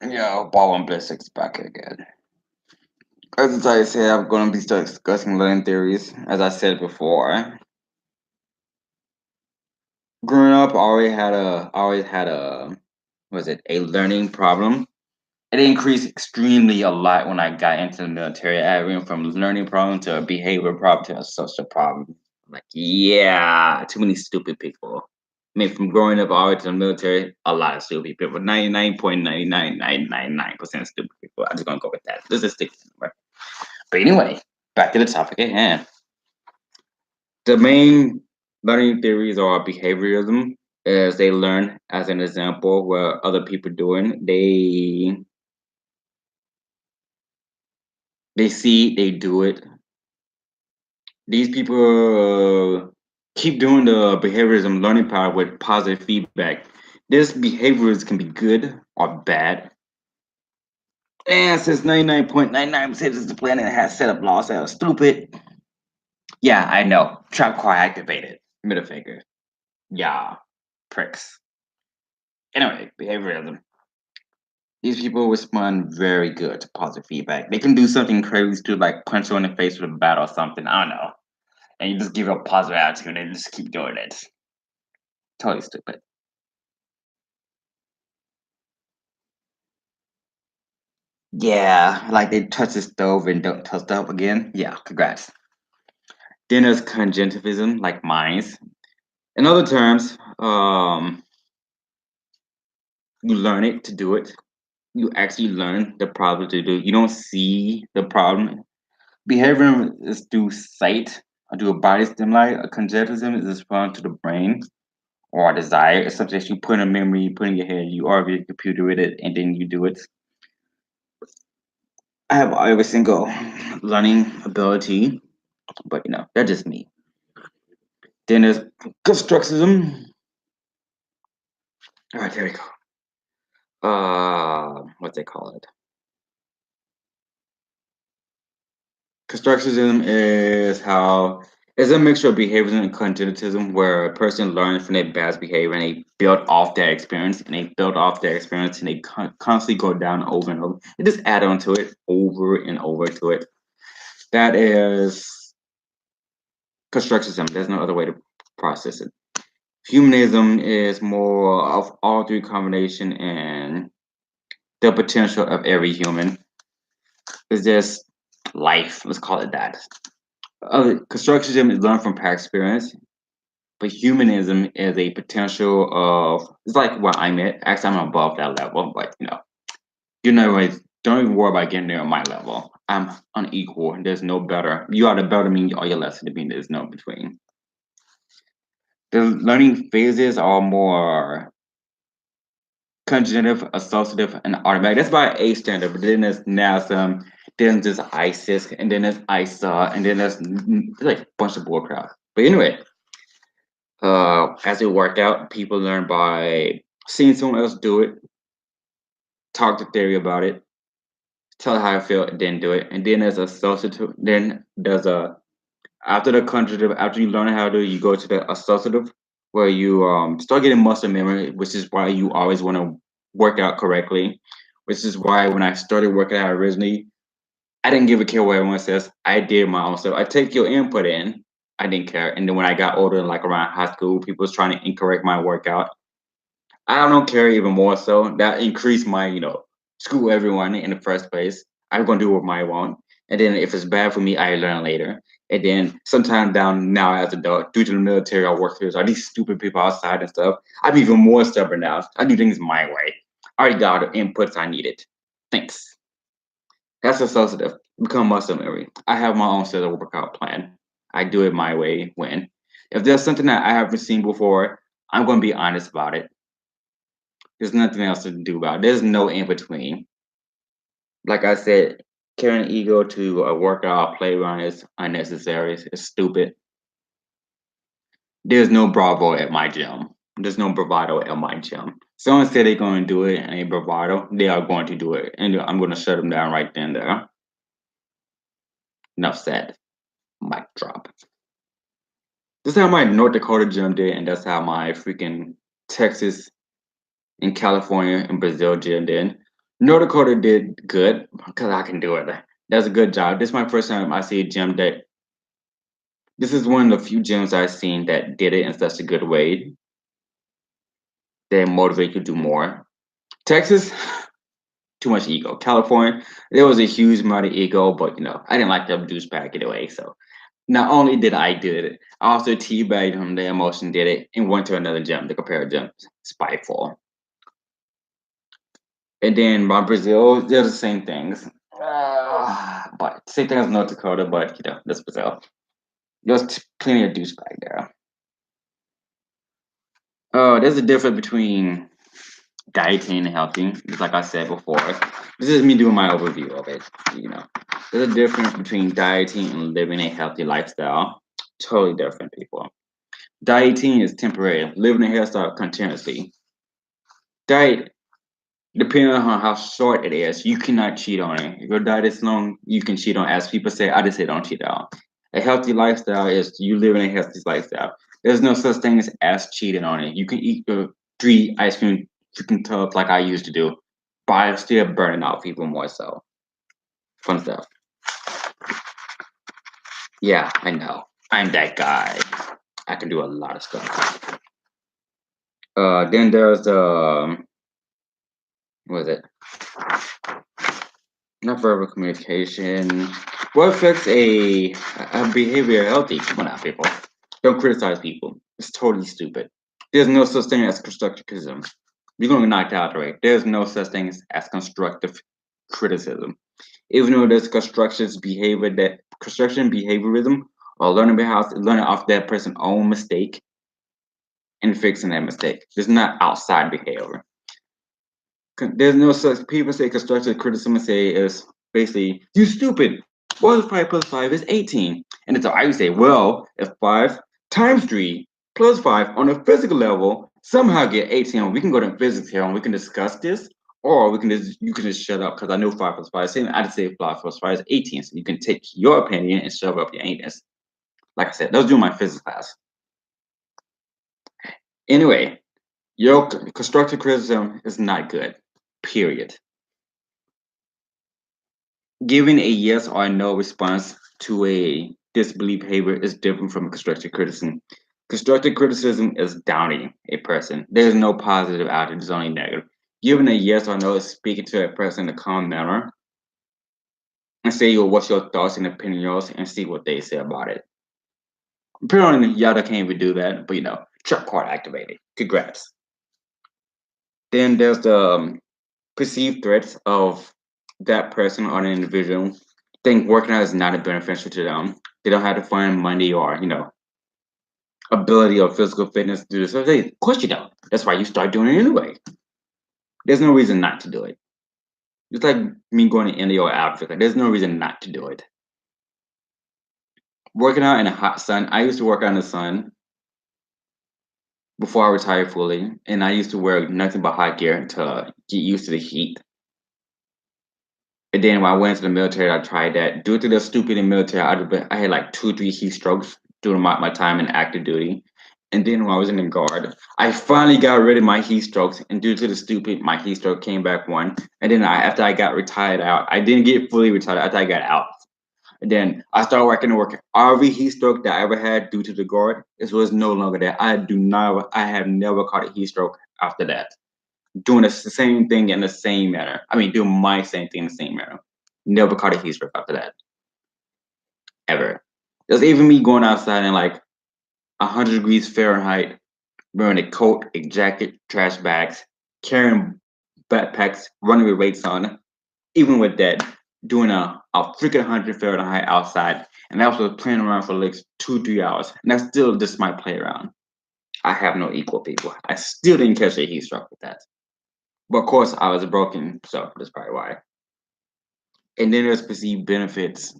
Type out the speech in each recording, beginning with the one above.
Yeah, ball and Bliss back again. As I said, I'm going to be discussing learning theories. As I said before, growing up, I always had a was it a learning problem? It increased extremely a lot when I got into the military. I went from learning problem to a behavior problem to a social problem. I'm like, yeah, too many stupid people. I mean, from growing up all the way to the military, a lot of stupid people. 99.99999% stupid people. I'm just gonna go with that. This is stick number. But anyway, back to the topic at hand. The main learning theories are behaviorism, as they learn as an example what other people doing. They see, they do it. These people keep doing the behaviorism learning part with positive feedback. This behaviors can be good or bad. And since 99.99% of the planet has set up laws that are stupid, yeah, I know. Trap core activated. Middle finger. Yeah, pricks. Anyway, behaviorism. These people respond very good to positive feedback. They can do something crazy to like punch you in the face with a bat or something. I don't know. And you just give a positive attitude and just keep doing it. Totally stupid. Yeah, like they touch the stove and don't touch the stove again. Yeah, congrats. Then there's conjunctivism, like mines. In other terms, you learn it to do it. You actually learn the problem to do. You don't see the problem. Behavior is through sight or through a body stimuli. A conjunctivism is response to the brain or a desire. It's something that you put in memory, you put in your head, you argue your computer with it, and then you do it. I have every single learning ability, but that's just me. Then there's constructionism. All right, there we go. What's they call it? Constructionism is how it's a mixture of behaviorism and conjunctivism, where a person learns from their past behavior and they build off that experience, and they build off their experience, and they constantly go down over and over. They just add on to it over and over to it. That is constructionism. There's no other way to process it. Humanism is more of all three combination and the potential of every human. It's just life. Let's call it that. Constructionism is learned from past experience, but humanism is a potential of. It's like where I'm at. Actually, I'm above that level, but don't even worry about getting there on my level. I'm unequal. There's no better. You are the better me, or you're lesser than me. There's no between. The learning phases are more congenitive, associative, and automatic. That's by A standard, but then there's NASA, then there's ISIS, and then there's ISA, and then there's like a bunch of bullcrap. But anyway, as they work out, people learn by seeing someone else do it, talk to theory about it, tell how I feel, and then do it. And then there's associative. Then there's a after the congenitive, after you learn how to do it, you go to the associative, where you start getting muscle memory, which is why you always want to work out correctly. Which is why when I started working out originally, I didn't give a care what everyone says. I did my own stuff. I take your input in. I didn't care. And then when I got older, like around high school, people was trying to incorrect my workout. I don't care even more so. That increased my, screw everyone in the first place. I'm gonna do what I want. And then if it's bad for me, I learn later. And then sometime down now as an adult, due to the military I work here, are these stupid people outside and stuff. I'm even more stubborn now. I do things my way. I already got the inputs I needed. Thanks. That's associative. Become muscle memory. I have my own set of workout plan. I do it my way when. If there's something that I haven't seen before, I'm gonna be honest about it. There's nothing else to do about it. There's no in between. Like I said, carrying ego to a workout playground is unnecessary. It's stupid. There's no bravo at my gym. There's no bravado at my gym. Someone said they're going to do it and a bravado, they are going to do it. And I'm going to shut them down right then and there. Enough said. Mic drop. This is how my North Dakota gym did, and that's how my freaking Texas and California and Brazil gym did. North Dakota did good because I can do it. That's a good job. This is my first time I see a gym that. This is one of the few gyms I've seen that did it in such a good way. They motivate you to do more. Texas, too much ego. California, there was a huge amount of ego, but I didn't like them douchebag anyway. So not only did I do it, I also teabagged him. The emotion did it and went to another gym to compare gyms. Spiteful. And then my Brazil, they're the same things. But same thing as North Dakota, but that's Brazil. There's plenty of douchebag there. There's a difference between dieting and healthy. Just like I said before, this is me doing my overview of it. There's a difference between dieting and living a healthy lifestyle. Totally different, people. Dieting is temporary. Living a hairstyle continuously. Diet, depending on how short it is, you cannot cheat on it. If your diet is long, you can cheat on it. As people say, I just say don't cheat on. A healthy lifestyle is you live in a healthy lifestyle. There's no such thing as cheating on it. You can eat 3 ice cream freaking tubs like I used to do, but I'm still burning out people more so. Fun stuff. Yeah, I know. I'm that guy. I can do a lot of stuff. Then there's what is it? Not verbal communication. What affects a behavior healthy? Come on now, people. Don't criticize people. It's totally stupid. There's no such thing as constructive criticism. You're gonna knock it out right. There's no such thing as constructive criticism. Even though there's construction behaviorism or learning off that person's own mistake and fixing that mistake. There's not outside behavior. There's no such people say constructive criticism say is basically you stupid. 1 plus 5 is 18. And it's I would say, well, if 5 times 3 plus 5 on a physical level somehow get 18, we can go to physics here and we can discuss this, or you can just shut up because I know 5 plus 5 is 18. I just say 5 plus 5 is 18. So you can take your opinion and shove up your anus. Like I said, that was doing my physics class. Anyway, your constructive criticism is not good. Period. Giving a yes or no response to a disbelief behavior is different from constructive criticism. Constructive criticism is downing a person. There's no positive out of it, there's only negative. Giving a yes or no is speaking to a person in a calm manner and say, what's your thoughts and opinions and see what they say about it. Apparently, Yada can't even do that, but trap card activated. Congrats. Then there's the perceived threats of that person or an individual think working out is not beneficial to them. They don't have to find money or, ability or physical fitness to do this. So of course you don't. That's why you start doing it anyway. There's no reason not to do it. Just like me going to India or Africa, there's no reason not to do it. Working out in the hot sun, I used to work out in the sun before I retired fully, and I used to wear nothing but hot gear to get used to the heat. And then when I went into the military, I tried that. Due to the stupid in military, I had like 2, 3 heat strokes during my time in active duty. And then when I was in the guard, I finally got rid of my heat strokes. And due to the stupid, my heat stroke came back one. And then after I got retired out, I didn't get fully retired after I got out. And then I started working. Every heat stroke that I ever had due to the guard, it was no longer there. I have never caught a heat stroke after that. Doing the same thing in the same manner. I mean, doing my same thing in the same manner. Never caught a heat stroke after that. Ever. There's even me going outside in like 100 degrees Fahrenheit, wearing a coat, a jacket, trash bags, carrying backpacks, running with weights on. Even with that, doing a freaking 100 Fahrenheit outside, and I was playing around for like 2, 3 hours. And that's still just my play around. I have no equal, people. I still didn't catch a heat stroke with that. But of course, I was broken, so that's probably why. And then there's perceived benefits.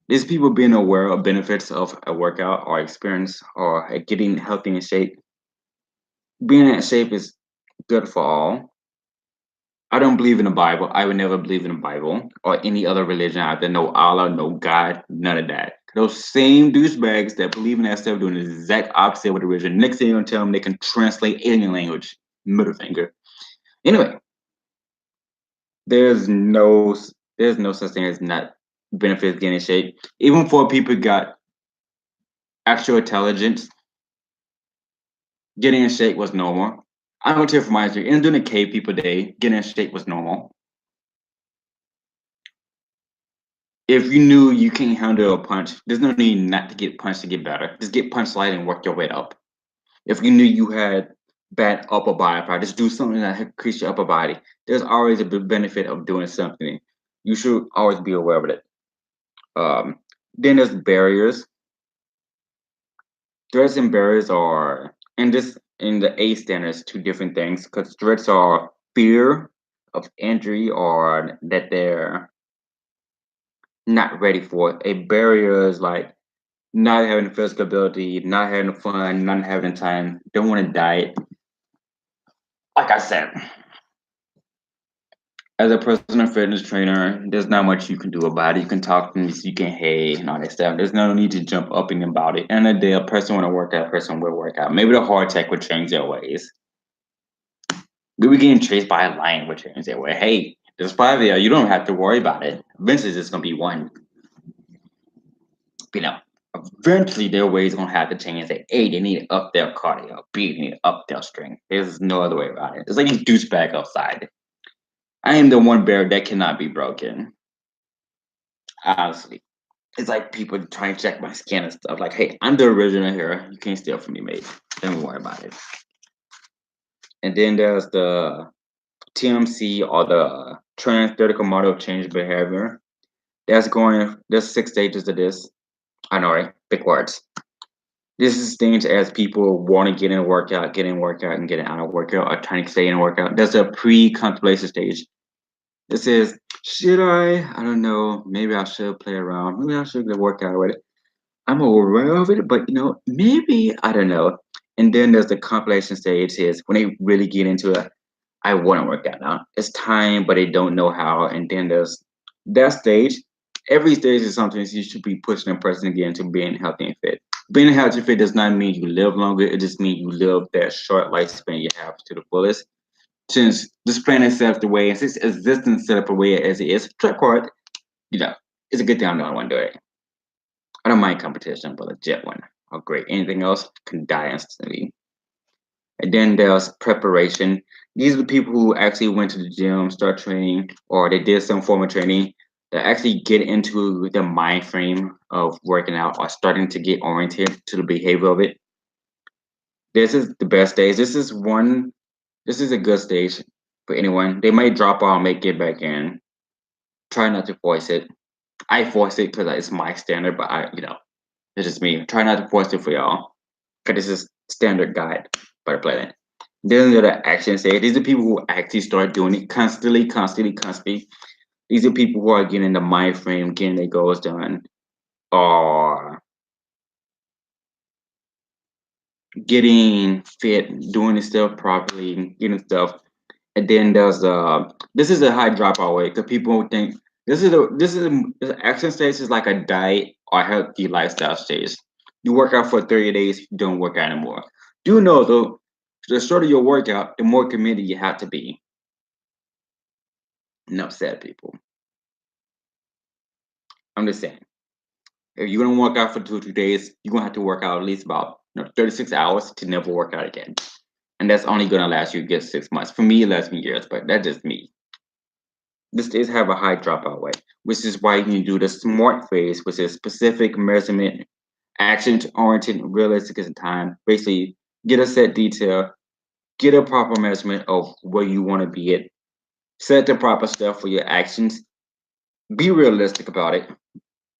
There's people being aware of benefits of a workout or experience or getting healthy in shape. Being in shape is good for all. I don't believe in the Bible. I would never believe in the Bible or any other religion out there. No Allah, no God, none of that. Those same douchebags that believe in that stuff doing the exact opposite with the religion. Next thing you're gonna tell them they can translate alien language. Middle finger. Anyway, there's no there's no such thing as not benefits getting in shape. Even for people who got actual intelligence, getting in shape was normal. I don't care for my history. And during the cave people day, getting in shape was normal. If you knew you can't handle a punch, there's no need not to get punched to get better. Just get punched light and work your way up. If you knew you had bad upper body power, just do something that increase your upper body. There's always a benefit of doing something. You should always be aware of it. Um, then there's barriers. Threats and barriers are in the A standards two different things because threats are fear of injury or that they're not ready for it. A barrier is like not having physical ability, not having fun, not having time, don't want to diet. Like I said, as a personal fitness trainer, there's not much you can do about it. You can talk to me, you can hey and all that stuff. There's no need to jump up and about it. And the day a person want to work out, a person will work out. Maybe the hard tech would change their ways. We were getting chased by a lion would change their way. Hey, there's five there. You don't have to worry about it. Eventually, there's gonna be one. You know, eventually their ways gonna have to change and say, hey, they need to up their cardio, B, they need to up their strength. There's no other way about it. It's like a douchebag outside. I am the one bear that cannot be broken. Honestly. It's like people trying to check my skin and stuff. Like, hey, I'm the original here. You can't steal from me, mate. Don't worry about it. And then there's the TMC or the Trans-Theoretical Model of Change Behavior. There's 6 stages to this. I know, right? Big words. This is things as people want to get in a workout, get in workout, and get out of workout, or trying to stay in a workout. There's a pre-contemplation stage. This is, should I don't know, maybe I should play around. Maybe I should get a workout with it. I'm aware of it, but maybe I don't know. And then there's the compilation stage is when they really get into it. I want to work out now. It's time, but they don't know how. And then there's that stage. Every stage is something you should be pushing a person again to being healthy and fit. Being healthy and fit does not mean you live longer. It just means you live that short lifespan you have to the fullest. Since this planet is set up the way, and since existence set up the way as it is, track hard, it's a good thing I'm the only one doing it. I don't mind competition, but a legit one. Oh, great. Anything else can die instantly. And then there's preparation. These are the people who actually went to the gym, start training, or they did some form of training that actually get into the mind frame of working out or starting to get oriented to the behavior of it. This is the best stage. This is a good stage for anyone. They might drop out, may get back in. Try not to force it. I force it because it's my standard, but it's just me. Try not to force it for y'all. Because this is standard guide by the planet. Then there are the action stage. These are people who actually start doing it constantly. These are people who are getting the mind frame, getting their goals done, or getting fit, doing the stuff properly, getting stuff. And then there's this is a high dropout rate because people think this action stage is like a diet or healthy lifestyle stage. You work out for 30 days, you don't work out anymore. Do know though, the shorter your workout, the more committed you have to be. Enough said, people. I'm just saying, if you're gonna work out for 2 3 days, you're gonna have to work out at least about 36 hours to never work out again. And that's only gonna last you get 6 months. For me, it lasts me years, but that's just me. This states have a high dropout rate, which is why you can do the SMART phase, which is specific, measurement, action-oriented, realistic in time. Basically, get a set detail, get a proper measurement of where you want to be at, set the proper stuff for your actions, be realistic about it.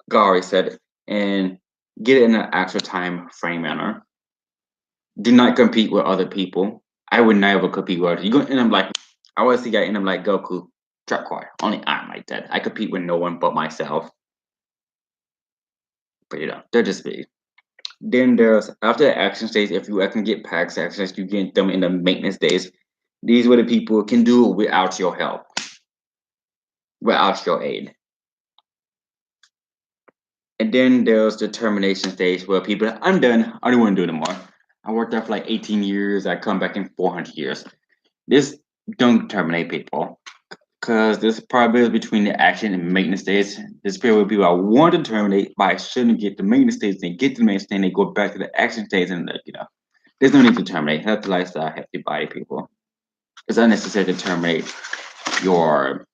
Gary said it, and get it in an actual time frame manner. Do not compete with other people. I would never compete with others. You're gonna end up like I always see guy end up like Goku, track hard. Only I'm like that. I compete with no one but myself. But they're just big. Then there's after the action stage, if you can get past actions, you get them in the maintenance days. These were the people who can do it without your help, without your aid. And then there's the termination stage where people, I'm done. I don't want to do it anymore. I worked out for like 18 years. I come back in 400 years. This don't terminate people. Because there's probability between the action and maintenance states. There's probably people I want to terminate, but I shouldn't get the maintenance states. They get the maintenance state, and they go back to the action states, and there's no need to terminate. Healthy lifestyle, healthy body, people. It's unnecessary to terminate your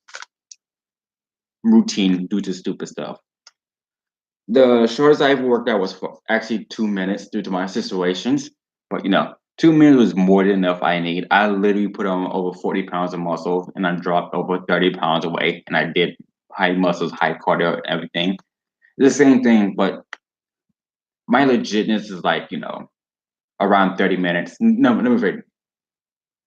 routine due to stupid stuff. The shortest I've worked out was for actually 2 minutes due to my situations, but 2 minutes was more than enough I need. I literally put on over 40 pounds of muscle and I dropped over 30 pounds of weight, and I did high muscles, high cardio, everything. The same thing, but my legitness is like, around 30 minutes. No, let me say,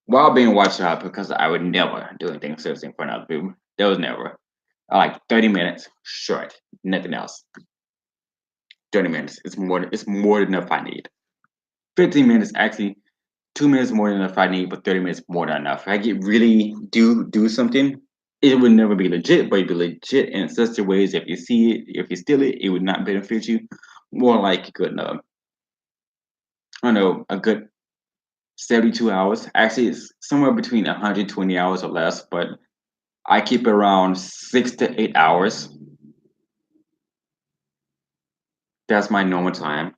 while being watched out, because I would never do anything seriously in front of other people. There was never. I like 30 minutes, short, nothing else. 30 minutes. It's more than enough I need. 15 minutes, actually 2 minutes more than enough I need, but 30 minutes more than enough. If I get really do something, it would never be legit, but it'd be legit in such a ways if you see it, if you steal it, it would not benefit you. More like good I don't know, a good 72 hours. Actually, it's somewhere between 120 hours or less, but I keep around 6 to 8 hours. That's my normal time.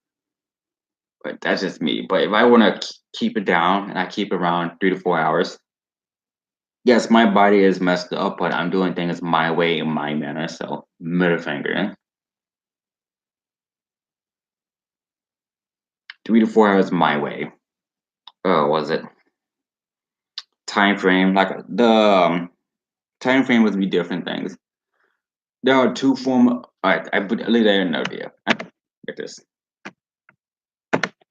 But that's just me. But if I want to keep it down and I keep around 3 to 4 hours, yes, my body is messed up, but I'm doing things my way in my manner. So middle finger. 3 to 4 hours my way. Was it time frame? Like the time frame would be different things. There are two form. All right, I put later in note here. Get this.